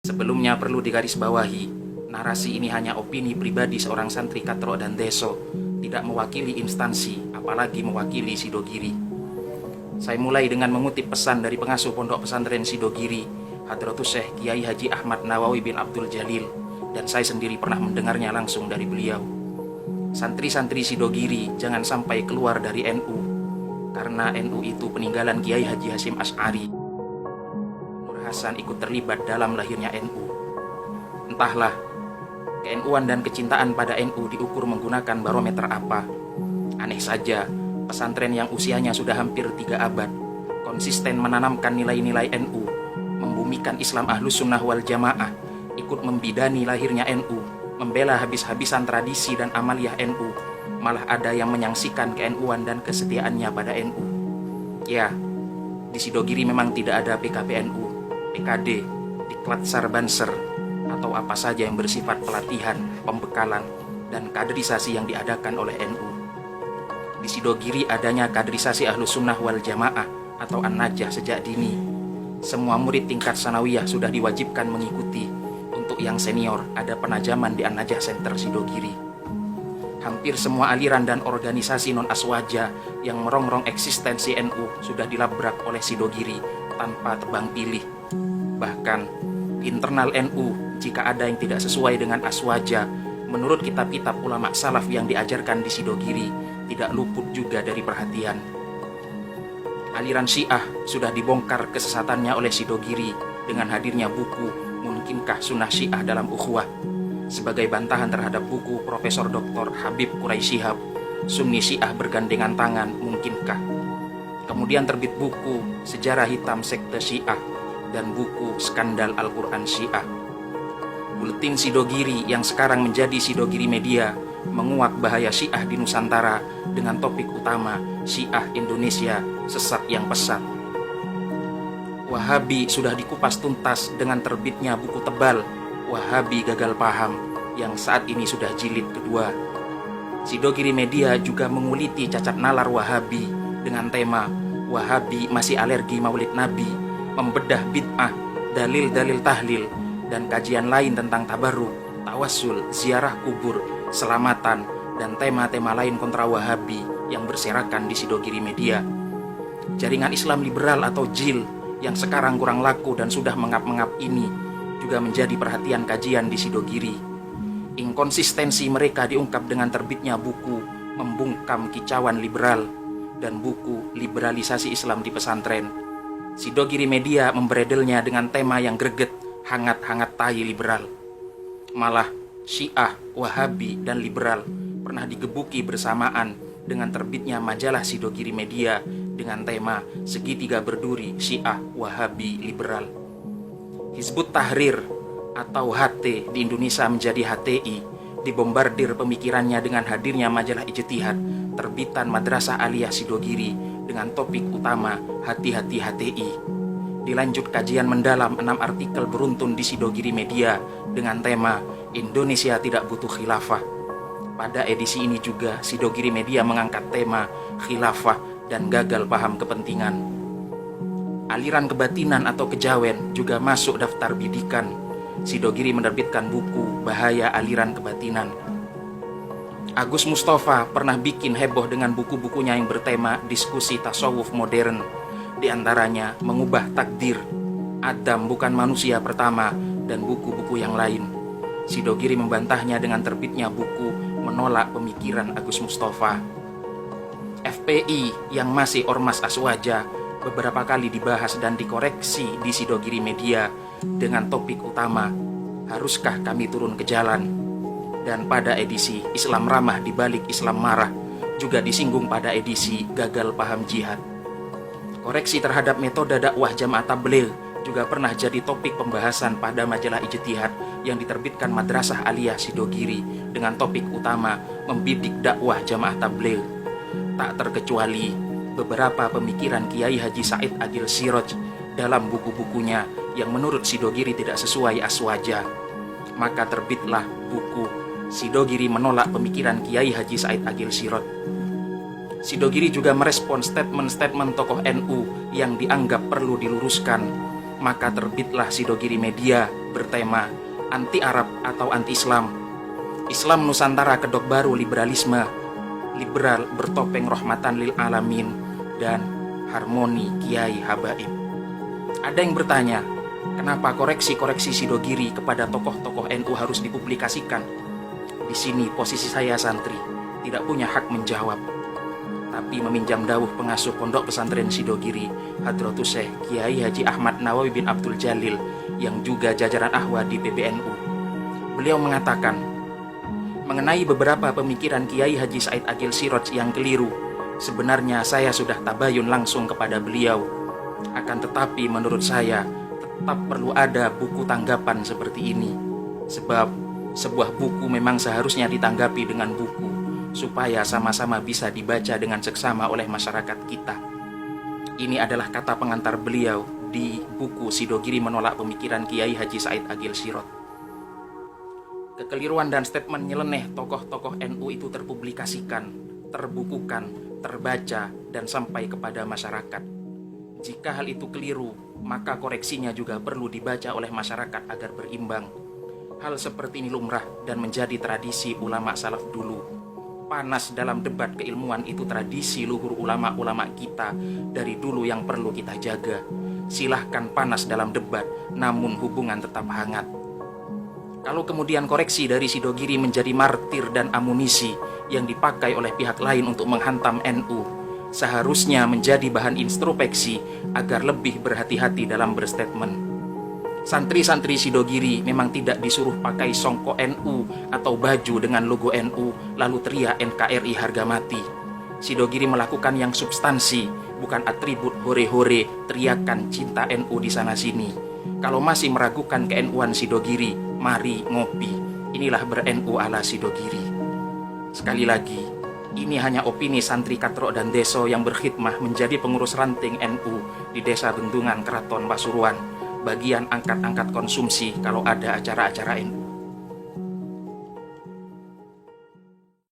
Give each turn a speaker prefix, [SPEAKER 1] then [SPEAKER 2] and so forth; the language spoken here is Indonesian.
[SPEAKER 1] Sebelumnya perlu digarisbawahi, narasi ini hanya opini pribadi seorang santri Katro dan Deso, tidak mewakili instansi, apalagi mewakili Sidogiri. Saya mulai dengan mengutip pesan dari pengasuh pondok pesantren Sidogiri, Hadratus Syekh Kiai Haji Ahmad Nawawi bin Abdul Jalil, dan saya sendiri pernah mendengarnya langsung dari beliau. Santri-santri Sidogiri jangan sampai keluar dari NU, karena NU itu peninggalan Kiai Haji Hasyim Asy'ari. Nur Hasan ikut terlibat dalam lahirnya NU. Entahlah, ke-NU-an dan kecintaan pada NU diukur menggunakan barometer apa. Aneh saja, pesantren yang usianya sudah hampir 3 abad, konsisten menanamkan nilai-nilai NU, membumikan Islam Ahlus Sunnah wal Jamaah, ikut membidani lahirnya NU, membela habis-habisan tradisi dan amaliyah NU, malah ada yang menyaksikan ke-NU-an dan kesetiaannya pada NU. Ya, di Sidogiri memang tidak ada PKPNU, PKD, Diklat Sarbanser, atau apa saja yang bersifat pelatihan, pembekalan, dan kaderisasi yang diadakan oleh NU. Di Sidogiri adanya kaderisasi Ahlus Sunnah wal Jamaah atau An-Najah sejak dini. Semua murid tingkat sanawiyah sudah diwajibkan mengikuti. Untuk yang senior ada penajaman di An-Najah Center Sidogiri. Hampir semua aliran dan organisasi non-aswaja yang merongrong eksistensi NU sudah dilabrak oleh Sidogiri tanpa tebang pilih. Bahkan internal NU, jika ada yang tidak sesuai dengan aswaja, menurut kitab-kitab ulama salaf yang diajarkan di Sidogiri, tidak luput juga dari perhatian. Aliran Syiah sudah dibongkar kesesatannya oleh Sidogiri dengan hadirnya buku Mungkinkah Sunnah Syiah dalam Ukhuwah, sebagai bantahan terhadap buku Profesor Dr. Habib Quraisy Shihab, Sunni Syiah Bergandengan Tangan Mungkinkah. Kemudian terbit buku Sejarah Hitam Sekte Syiah dan buku Skandal Al-Quran Syiah. Buletin Sidogiri yang sekarang menjadi Sidogiri Media menguak bahaya Syiah di Nusantara dengan topik utama Syiah Indonesia Sesat yang Pesat. Wahabi sudah dikupas tuntas dengan terbitnya buku tebal Wahabi Gagal Paham yang saat ini sudah jilid kedua. Sidogiri Media juga menguliti cacat nalar Wahabi dengan tema Wahabi Masih Alergi Maulid Nabi, membedah bid'ah, dalil-dalil tahlil, dan kajian lain tentang tabarruk, tawassul, ziarah kubur, selamatan, dan tema-tema lain kontra Wahabi yang berserakan di Sidogiri Media. Jaringan Islam Liberal atau JIL yang sekarang kurang laku dan sudah mengap-mengap ini juga menjadi perhatian kajian di Sidogiri. Inkonsistensi mereka diungkap dengan terbitnya buku Membungkam Kicauan Liberal dan buku Liberalisasi Islam di Pesantren. Sidogiri Media memberedelnya dengan tema yang greget, hangat-hangat tai liberal. Malah Syiah, Wahabi, dan liberal pernah digebuki bersamaan dengan terbitnya majalah Sidogiri Media dengan tema Segitiga Berduri Syiah, Wahabi, Liberal. Hizbut Tahrir atau HT di Indonesia menjadi HTI dibombardir pemikirannya dengan hadirnya majalah Ijtihad terbitan Madrasah Aliyah Sidogiri dengan topik utama Hati-hati HTI. Dilanjut kajian mendalam 6 artikel beruntun di Sidogiri Media dengan tema Indonesia Tidak Butuh Khilafah. Pada edisi ini juga Sidogiri Media mengangkat tema Khilafah dan Gagal Paham Kepentingan. Aliran kebatinan atau kejawen juga masuk daftar bidikan. Sidogiri menerbitkan buku Bahaya Aliran Kebatinan. Agus Mustafa pernah bikin heboh dengan buku-bukunya yang bertema diskusi tasawuf modern, di antaranya Mengubah Takdir, Adam Bukan Manusia Pertama, dan buku-buku yang lain. Sidogiri membantahnya dengan terbitnya buku Menolak Pemikiran Agus Mustafa. FPI yang masih ormas aswaja beberapa kali dibahas dan dikoreksi di Sidogiri Media dengan topik utama Haruskah Kami Turun ke Jalan? Dan pada edisi Islam Ramah di Balik Islam Marah juga disinggung pada edisi Gagal Paham Jihad. Koreksi terhadap metode dakwah Jamaah Tabligh juga pernah jadi topik pembahasan pada majalah Ijtihad yang diterbitkan Madrasah Aliyah Sidogiri dengan topik utama Membidik Dakwah Jamaah Tabligh. Tak terkecuali beberapa pemikiran Kiai Haji Said Agil Siroj dalam buku-bukunya yang menurut Sidogiri tidak sesuai aswaja. Maka terbitlah buku Sidogiri Menolak Pemikiran Kiai Haji Said Agil Siroj. Sidogiri juga merespon statement-statement tokoh NU yang dianggap perlu diluruskan. Maka terbitlah Sidogiri Media bertema anti-Arab atau anti-Islam, Islam Nusantara kedok baru liberalisme, liberal bertopeng rahmatan lil alamin, dan harmoni Kiai Habaib. Ada yang bertanya, kenapa koreksi-koreksi Sidogiri kepada tokoh-tokoh NU harus dipublikasikan? Di sini posisi saya santri, tidak punya hak menjawab, tapi meminjam dawuh pengasuh Pondok Pesantren Sidogiri, Hadratus Syekh Kiai Haji Ahmad Nawawi bin Abdul Jalil, yang juga jajaran Ahwa di PBNU. Beliau mengatakan, mengenai beberapa pemikiran Kiai Haji Said Agil Siraj yang keliru, sebenarnya saya sudah tabayun langsung kepada beliau. Akan tetapi menurut saya, tetap perlu ada buku tanggapan seperti ini. Sebab sebuah buku memang seharusnya ditanggapi dengan buku, supaya sama-sama bisa dibaca dengan seksama oleh masyarakat kita. Ini adalah kata pengantar beliau di buku Sidogiri Menolak Pemikiran Kiai Haji Said Agil Siraj. Kekeliruan dan statement nyeleneh tokoh-tokoh NU itu terpublikasikan, terbukukan, terbaca, dan sampai kepada masyarakat. Jika hal itu keliru, maka koreksinya juga perlu dibaca oleh masyarakat agar berimbang. Hal seperti ini lumrah dan menjadi tradisi ulama salaf dulu. Panas dalam debat keilmuan itu tradisi luhur ulama-ulama kita dari dulu yang perlu kita jaga. Silahkan panas dalam debat, namun hubungan tetap hangat. Kalau kemudian koreksi dari Sidogiri menjadi martir dan amunisi yang dipakai oleh pihak lain untuk menghantam NU, seharusnya menjadi bahan introspeksi agar lebih berhati-hati dalam berstatement. Santri-santri Sidogiri memang tidak disuruh pakai songkok NU atau baju dengan logo NU lalu teriak NKRI harga mati. Sidogiri melakukan yang substansi, bukan atribut hore-hore teriakan cinta NU di sana-sini. Kalau masih meragukan ke-NU-an Sidogiri, mari ngopi. Inilah ber-NU ala Sidogiri. Sekali lagi, ini hanya opini santri Katro dan Deso yang berkhidmah menjadi pengurus ranting NU di Desa Bendungan, Keraton Pasuruan, bagian angkat-angkat konsumsi kalau ada acara-acara NU.